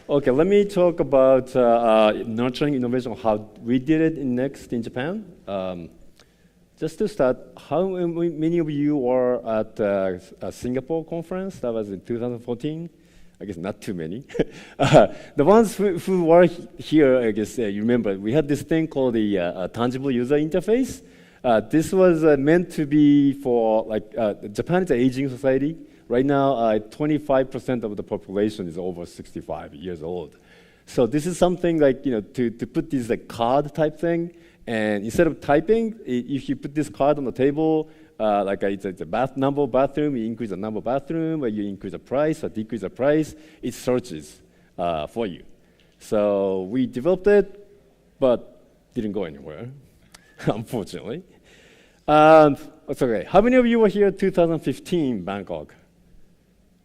Okay, let me talk about nurturing innovation, how we did it in Japan. Just to start, how many of you were at a Singapore conference? That was in 2014. I guess not too many. The ones who were here, I guess you remember, we had this thing called the tangible user interface. This was meant to be for, like, Japan is an aging society. Right now, 25% of the population is over 65 years old. So this is something like, to put this like card type thing, and instead of typing, if you put this card on the table, like it's a number of bathroom, you increase the number of bathroom, or you increase the price or decrease the price, it searches for you. So we developed it, but didn't go anywhere, unfortunately. It's okay. How many of you were here in 2015 Bangkok?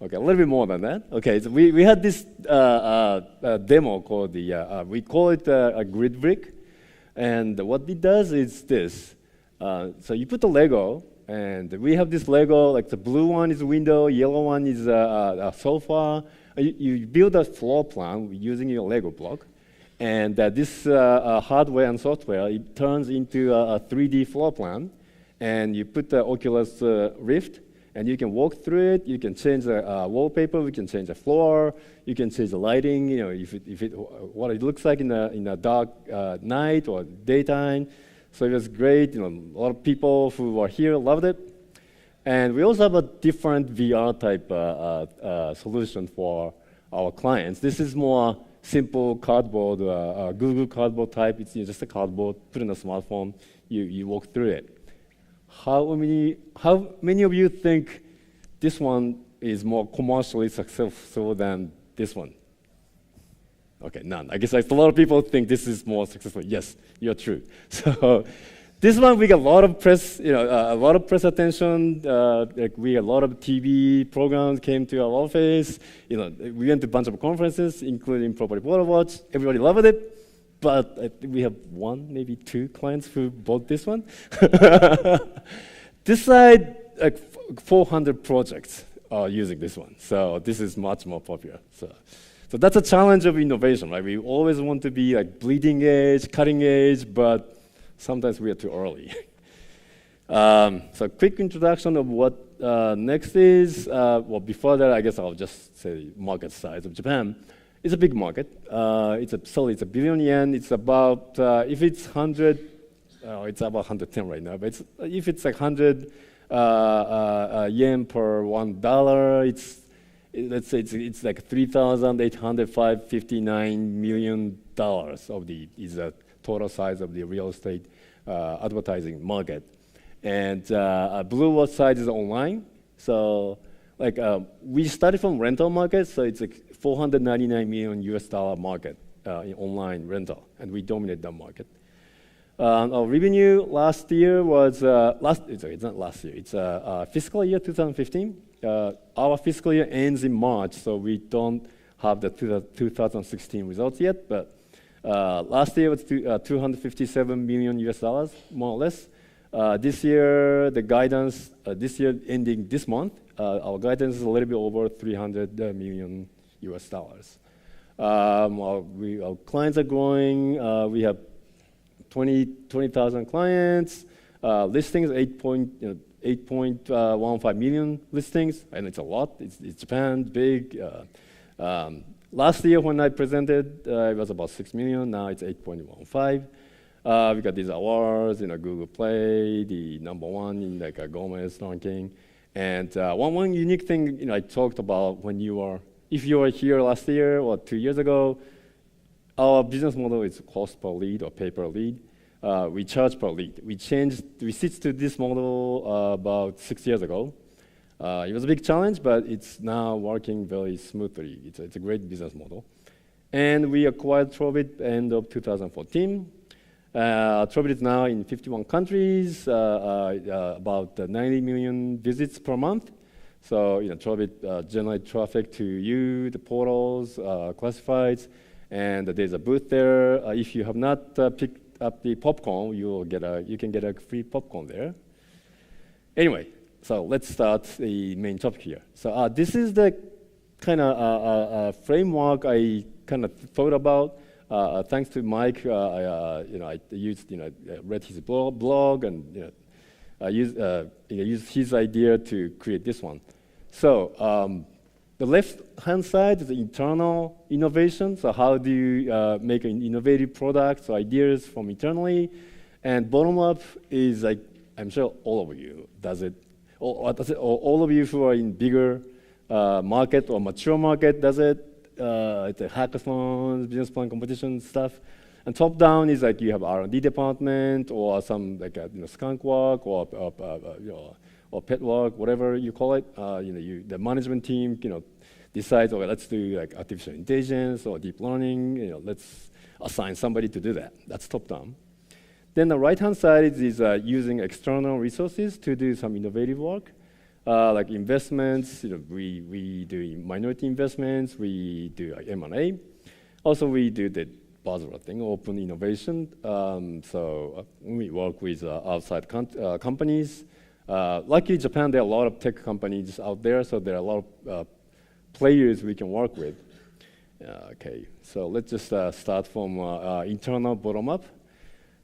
Okay, a little bit more than that. Okay, so we had this demo called we call it a grid brick. And what it does is this. So you put the Lego, and we have this Lego, like the blue one is a window, yellow one is a sofa. You build a floor plan using your Lego block. And this hardware and software, it turns into a 3D floor plan. And you put the Oculus Rift, and you can walk through it. You can change the wallpaper. We can change the floor. You can change the lighting. What it looks like in a dark night or daytime. So it was great. A lot of people who were here loved it. And we also have a different VR type solution for our clients. This is more simple cardboard, Google Cardboard type. It's just a cardboard. Put in a smartphone. You walk through it. How many of you think this one is more commercially successful than this one? Okay, none. I guess a lot of people think this is more successful. Yes, you're true. So this one we got a lot of press, a lot of press attention. Like a lot of TV programs came to our office. We went to a bunch of conferences, including Property Portal Watch. Everybody loved it. But we have one, maybe two clients who bought this one. This side, like 400 projects are using this one. So this is much more popular. So that's a challenge of innovation, right? We always want to be like bleeding edge, cutting edge, but sometimes we are too early. So quick introduction of what next is. Well, before that, I guess I'll just say market size of Japan. It's a big market. It's a billion yen. It's about if it's 100, it's about 110 right now. But if it's like 100 yen per $1, let's say it's like $3,859 million is the total size of the real estate advertising market. And blue side is online. So like we started from rental market, so it's like $499 million market in online rental, and we dominate that market. Our revenue last year was it's not last year. It's fiscal year 2015. Our fiscal year ends in March, so we don't have the 2016 results yet. But last year was $257 million, more or less. This year, the guidance this year ending this month, our guidance is a little bit over $300 million. Our clients are growing. We have 20,000 clients. Listings 8.15 million listings, and it's a lot. It's Japan, big. Last year when I presented, it was about 6 million. Now it's 8.15. We got these awards, Google Play, the #1 in like a Gomez ranking. And one unique thing I talked about if you were here last year or 2 years ago, our business model is cost per lead or pay per lead. We charge per lead. We switched to this model about 6 years ago. It was a big challenge, but it's now working very smoothly. It's a great business model. And we acquired Trovit end of 2014. Trovit is now in 51 countries, about 90 million visits per month. So Trovit generate traffic to you, the portals, classifieds, and there's a booth there. If you have not picked up the popcorn, you can get a free popcorn there. Anyway, so let's start the main topic here. So this is the kind of framework I kind of thought about. Thanks to Mike, I used, read his blog and I used his idea to create this one. So the left-hand side is the internal innovation. So how do you make an innovative products or ideas from internally? And bottom up is like, I'm sure all of you does it. Or all of you who are in bigger market or mature market does it. It's a hackathons, business plan competition stuff. And top down is like you have R&D department or some like skunk work or pet work, whatever you call it. The management team decides, okay, let's do like artificial intelligence or deep learning. Let's assign somebody to do that. That's top down. Then the right-hand side is using external resources to do some innovative work, like investments. We do minority investments. We do M&A. Also, we do the buzzword thing, open innovation. So we work with outside companies. Luckily, Japan, there are a lot of tech companies out there, so there are a lot of players we can work with. Okay, so let's just start from internal bottom up.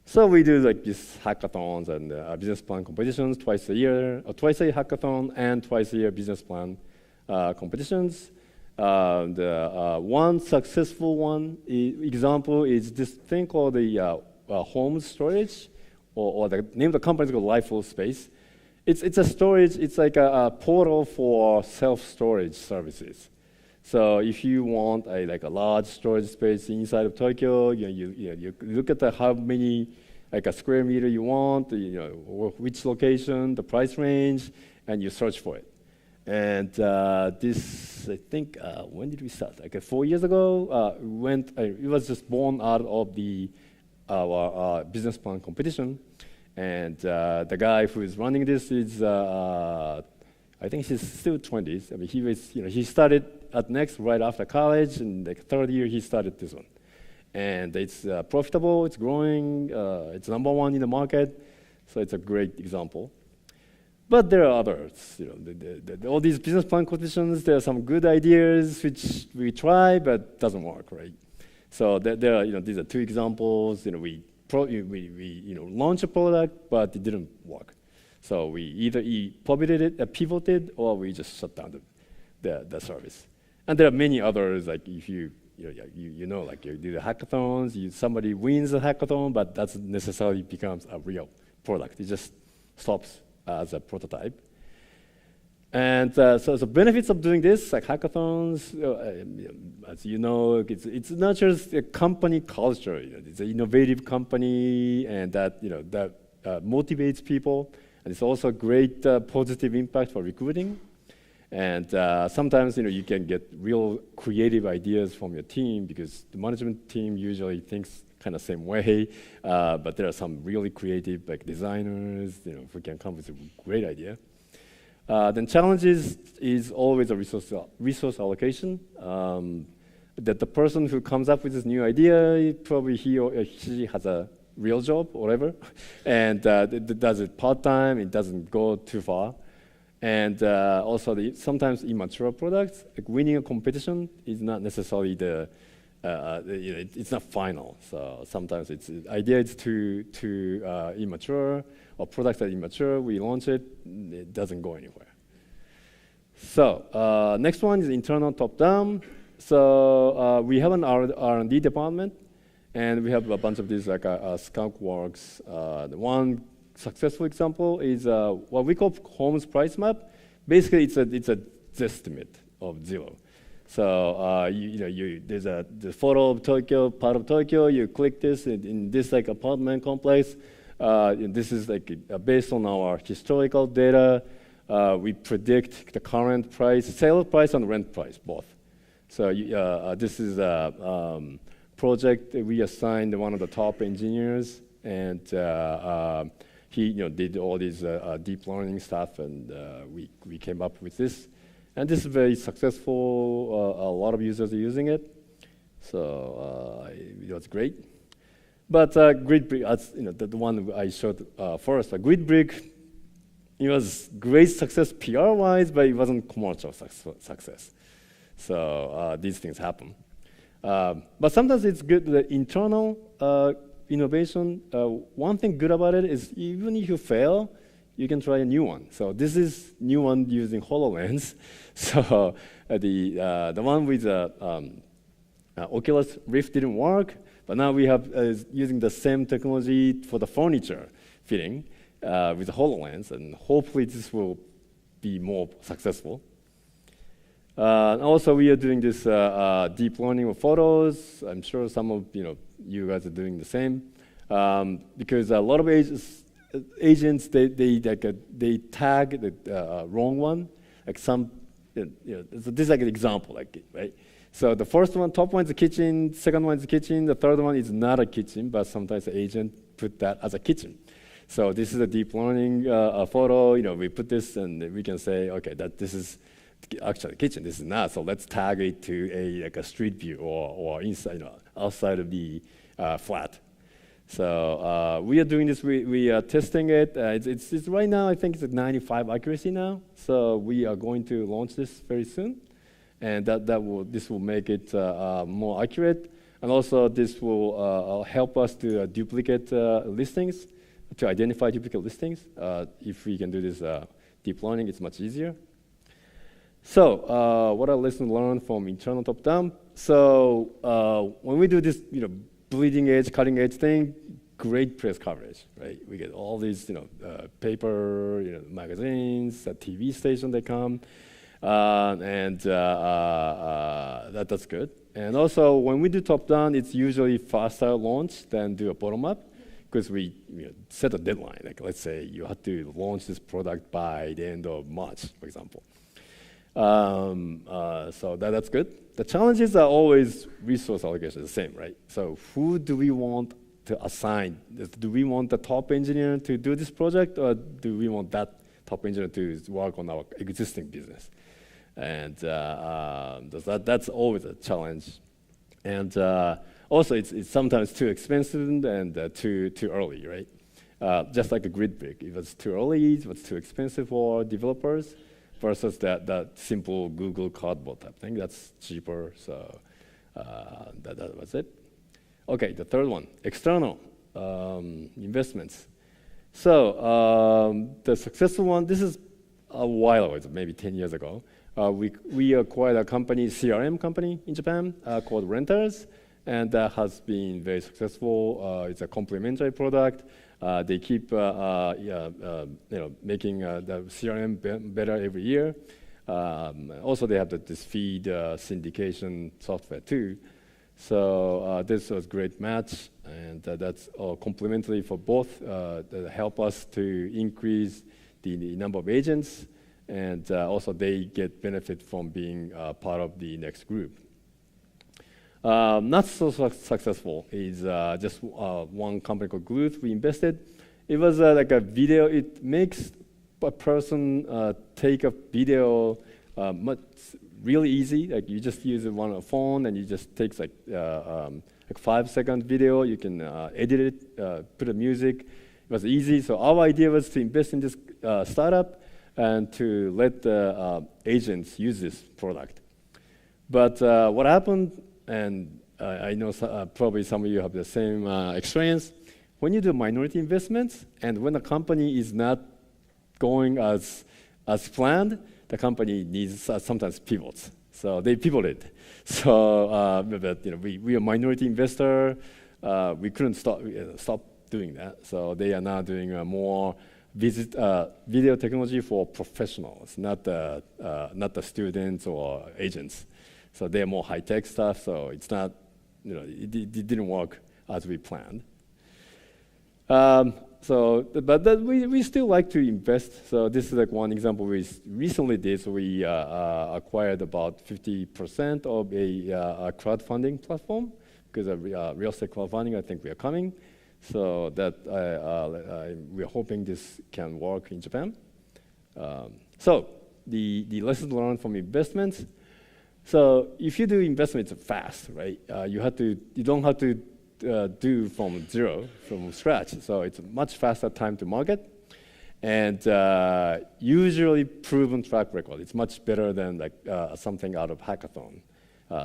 So we do like these hackathons and business plan competitions twice a year hackathon and twice a year business plan competitions. The one successful example is this thing called the home storage, or the name of the company is called Lifeful Space. It's a storage. It's like a portal for self-storage services. So if you want a large storage space inside of Tokyo, you look at how many a square meter you want, which location, the price range, and you search for it. And this, I think, when did we start? 4 years ago. It was just born out of our business plan competition. And the guy who is running this is, I think he's still 20s. I mean, he started at Next right after college, and third year he started this one. And it's profitable, it's growing, it's number one in the market, so it's a great example. But there are others. All these business plan competitions, there are some good ideas which we try, but doesn't work, right? So there are, these are two examples. We launched a product, but it didn't work. So we either pivoted, or we just shut down the service. And there are many others, like if you do the hackathons, somebody wins a hackathon, but that doesn't necessarily becomes a real product. It just stops as a prototype. And so the benefits of doing this, like hackathons, as you know, it's not just a company culture. It's an innovative company, and that motivates people. And it's also a great positive impact for recruiting. And sometimes you can get real creative ideas from your team, because the management team usually thinks kind of same way, but there are some really creative designers who can come with a great idea. Then challenges is always a resource allocation. That the person who comes up with this new idea, probably he or she has a real job or whatever, and it does it part-time, it doesn't go too far. And also sometimes immature products, like winning a competition is not necessarily it's not final. So sometimes the idea is too immature, or products that are immature, we launch it, it doesn't go anywhere. So next one is internal top-down. So we have an R&D department, and we have a bunch of these skunk works. The one successful example is what we call Holmes price map. Basically, it's a estimate of zero. So there's the photo of Tokyo, part of Tokyo. You click this in this apartment complex. This is based on our historical data. We predict the current price, sale price, and rent price both. So this is a project that we assigned one of the top engineers, and he did all these deep learning stuff, and we came up with this. And this is very successful. A lot of users are using it, so it was great. But GridBrick, the one I showed first, GridBrick, it was great success PR-wise, but it wasn't commercial success. So these things happen. But sometimes it's good, the internal innovation. One thing good about it is even if you fail, you can try a new one. So this is new one using HoloLens. So the one with Oculus Rift didn't work, but now we have using the same technology for the furniture fitting with the HoloLens, and hopefully this will be more successful. Also, we are doing this deep learning of photos. I'm sure some of you guys are doing the same, because a lot of agents they tag the wrong one. Like some, so this is like an example, right? So the first one, top one is the kitchen. Second one is the kitchen. The third one is not a kitchen, but sometimes the agent put that as a kitchen. So this is a deep learning photo. We put this, and we can say, okay, that this is actually a kitchen. This is not. So let's tag it to a street view or inside, outside of the flat. So we are doing this. We are testing it. It's right now. I think it's at 95 accuracy now. So we are going to launch this very soon, and this will make it more accurate. And also this will help us to duplicate listings, to identify duplicate listings. If we can do this deep learning, it's much easier. So what are lessons learned from internal top-down? So when we do this, bleeding edge, cutting edge thing, great press coverage, right? We get all these, paper, magazines, a TV station they come, and that's good. And also, when we do top-down, it's usually faster launch than do a bottom-up, because we set a deadline. Like, let's say you have to launch this product by the end of March, for example. So that's good. The challenges are always resource allocation, the same, right? So who do we want to assign? Do we want the top engineer to do this project, or do we want that top engineer to work on our existing business? And that's always a challenge. And also, it's sometimes too expensive and too early, right? Just like a grid brick. If it's too early, if it's too expensive for developers, versus that simple Google Cardboard type thing. That's cheaper, so that was it. Okay, the third one, external investments. So the successful one, this is a while ago, it's maybe 10 years ago. We acquired a CRM company in Japan called Renters, and that has been very successful. It's a complementary product. They keep making the CRM better every year. Also, they have this feed syndication software too. So this was a great match, and that's complementary for both. That help us to increase the number of agents, and also they get benefit from being part of the next group. Not so successful is just one company called Gluth we invested. It was like a video. It makes a person take a video really easy. Like you just use it on a phone, and you just takes like 5-second video. You can edit it, put a music. It was easy. So our idea was to invest in this startup and to let the agents use this product. But what happened? And I know probably some of you have the same experience. When you do minority investments, and when the company is not going as planned, the company needs sometimes pivots. So they pivoted. So but, we are minority investor. We couldn't stop doing that. So they are now doing more video technology for professionals, not the students or agents. So they're more high-tech stuff, so it's not, it didn't work as we planned. But we still like to invest. So this is like one example we recently did. So we acquired about 50% of a crowdfunding platform, because of real estate crowdfunding, I think we are coming. So that we're hoping this can work in Japan. So the lessons learned from investments. So if you do investments fast, right? You don't have to do from scratch. So it's a much faster time to market, and usually proven track record. It's much better than like something out of hackathon.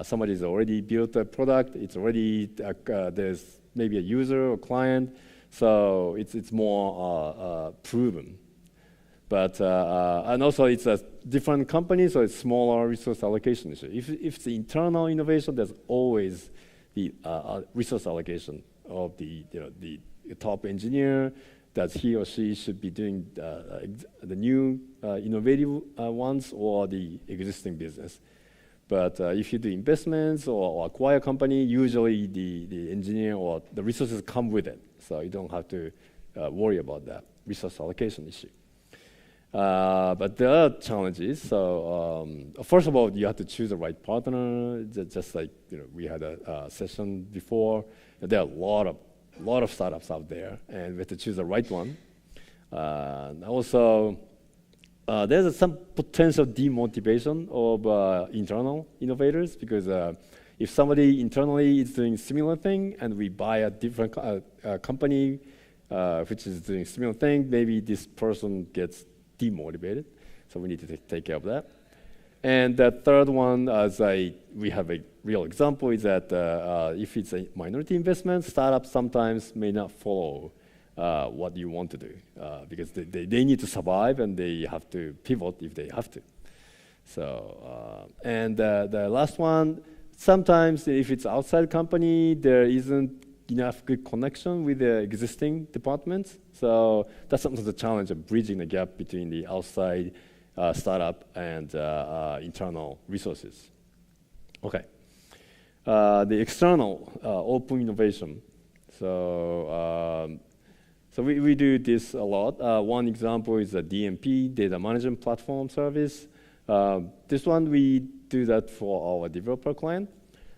Somebody's already built a product. It's already there's maybe a user or client, so it's more proven. But and also it's a different company, so it's smaller resource allocation issue. If it's internal innovation, there's always the resource allocation of the top engineer that he or she should be doing the new innovative ones or the existing business. But if you do investments or acquire a company, usually the engineer or the resources come with it, so you don't have to worry about that resource allocation issue. But there are challenges. So first of all, you have to choose the right partner. Just like we had a session before. There are a lot of startups out there, and we have to choose the right one. Also, there's some potential demotivation of internal innovators because if somebody internally is doing similar thing and we buy a different company which is doing similar thing, maybe this person gets demotivated. So we need to take care of that. And the third one, we have a real example, is that if it's a minority investment, startups sometimes may not follow what you want to do because they need to survive and they have to pivot if they have to. So and the last one, sometimes if it's outside company, there isn't enough good connection with the existing departments. So that's sometimes the challenge of bridging the gap between the outside startup and internal resources. Okay. The external open innovation. So we do this a lot. One example is the DMP, Data Management Platform Service. This one, we do that for our developer client.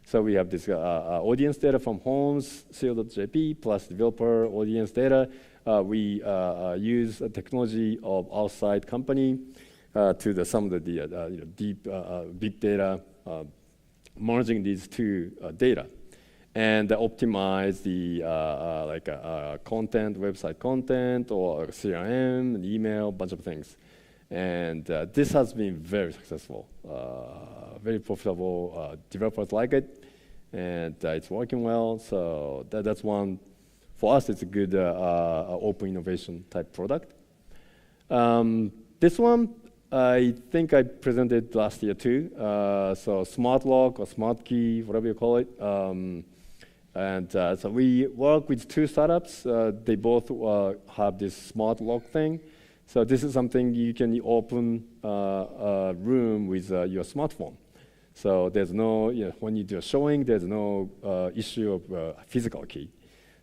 So we have this audience data from homes, co.jp, plus developer audience data. We use a technology of outside company to some of the deep big data, merging these two data, and optimize the content, website content, or CRM, and email, bunch of things. And this has been very successful, very profitable. Developers like it, and it's working well. So that's one. For us, it's a good open innovation type product. This one, I think I presented last year too. So smart lock or smart key, whatever you call it. And so we work with two startups. They both have this smart lock thing. So this is something you can open a room with your smartphone. So there's no, when you do a showing, there's no issue of physical key.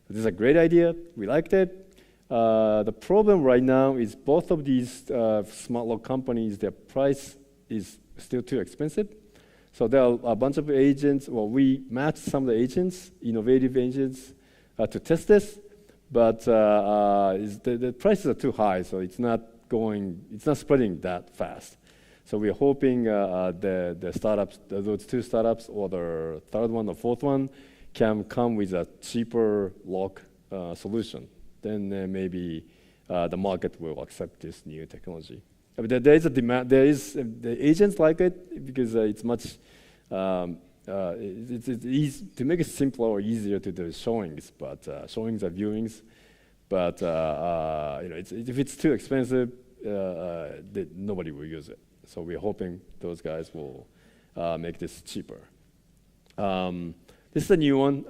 So this is a great idea. We liked it. The problem right now is both of these smart lock companies, their price is still too expensive. So there are a bunch of agents. Well, we matched some of the agents, innovative agents, to test this. But the prices are too high, so it's not spreading that fast. So we're hoping the startups, those two startups, or the third one or fourth one, can come with a cheaper lock solution. Then maybe the market will accept this new technology. I mean, there is a demand. The agents like it because it's much. It's easy to make it simpler or easier to do showings, but showings are viewings. But if it's too expensive, nobody will use it. So we're hoping those guys will make this cheaper. This is a new one.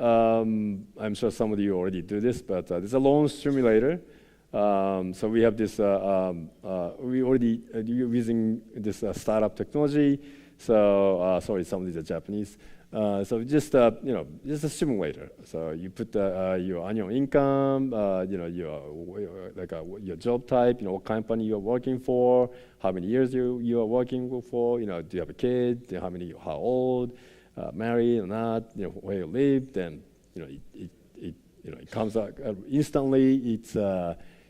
I'm sure some of you already do this, but this is a loan simulator. So we have this. We already using this startup technology. So sorry, some of these are Japanese. So just just a simulator. So you put your annual income, your job type, what company you're working for, how many years you are working for. Do you have a kid? How old? Married or not? Where you live? Then it comes out instantly.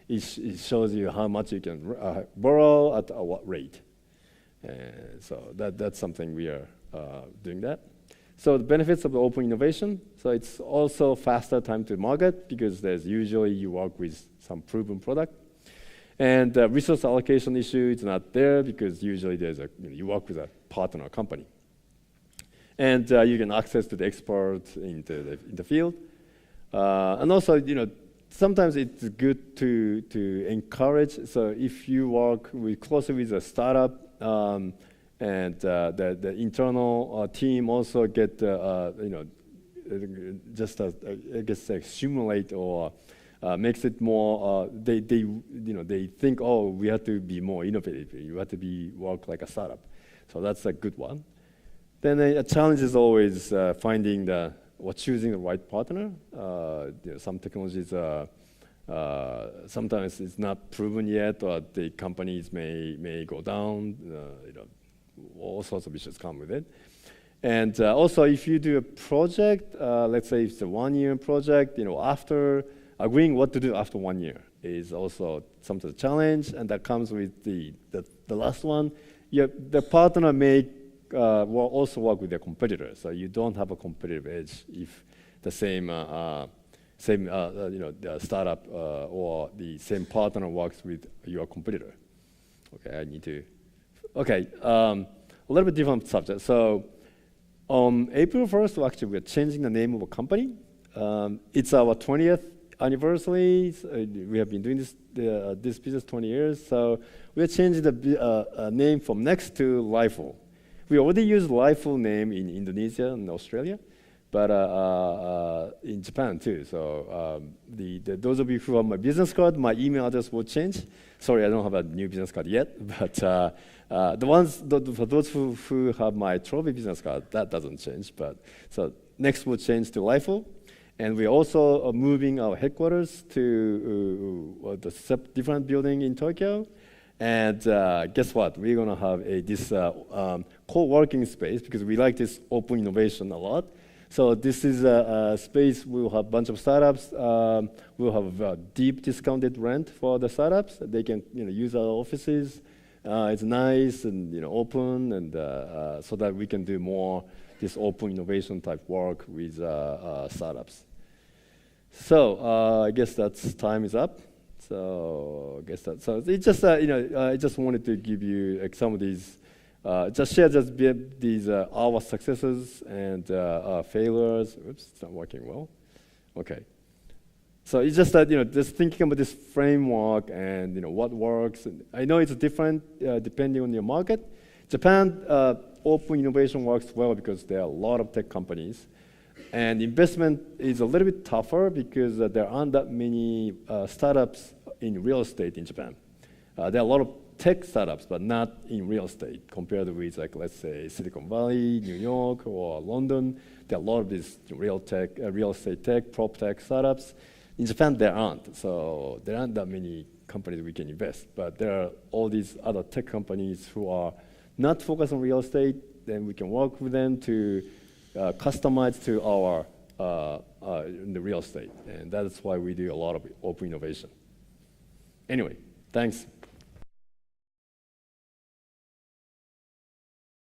It shows you how much you can borrow at what rate. So that's something we are doing that. So the benefits of the open innovation. So it's also faster time to market because there's usually you work with some proven product. And the resource allocation issue is not there because usually there's you work with a partner company. And you can access to the experts in the field. And also, sometimes it's good to encourage. So if you work closely with a startup, and the internal team also get just I guess stimulate or makes it more. They think, oh, we have to be more innovative. You have to work like a startup. So that's a good one. Then a challenge is always finding or choosing the right partner. Some technologies sometimes it's not proven yet, or the companies may go down. All sorts of issues come with it. And also, if you do a project, let's say it's a 1-year project, after agreeing what to do after 1 year is also sometimes a challenge, and that comes with the last one. The partner may will also work with their competitor, so you don't have a competitive edge if the same the startup or the same partner works with your competitor. Okay, a little bit different subject. So on April 1st, actually, we're changing the name of a company. It's our 20th anniversary. We have been doing this business 20 years. So we're changing the name from Next to Lifeful. We already use Lifeful name in Indonesia and Australia, but in Japan too. So those of you who have my business card, my email address will change. Sorry, I don't have a new business card yet, but for those who have my trophy business card, that doesn't change. But so next will change to Lifeful, and we're also moving our headquarters to the different building in Tokyo. And guess what? We're gonna have this co-working space because we like this open innovation a lot. So this is a space. We'll have a bunch of startups. We'll have a deep discounted rent for the startups. They can use our offices. It's nice and open, and so that we can do more this open innovation type work with startups. So I guess that's time is up. So I guess that. So it's just I just wanted to give you some of these. Just share these our successes and failures. Oops, it's not working well. Okay. So it's just that just thinking about this framework and what works. I know it's different depending on your market. Japan open innovation works well because there are a lot of tech companies, and investment is a little bit tougher because there aren't that many startups in real estate in Japan. There are a lot of tech startups, but not in real estate compared with, like, let's say Silicon Valley, New York, or London. There are a lot of these real estate tech, prop tech startups. In Japan, there aren't. So there aren't that many companies we can invest. But there are all these other tech companies who are not focused on real estate. Then we can work with them to customize to our in the real estate. And that's why we do a lot of open innovation. Anyway, thanks.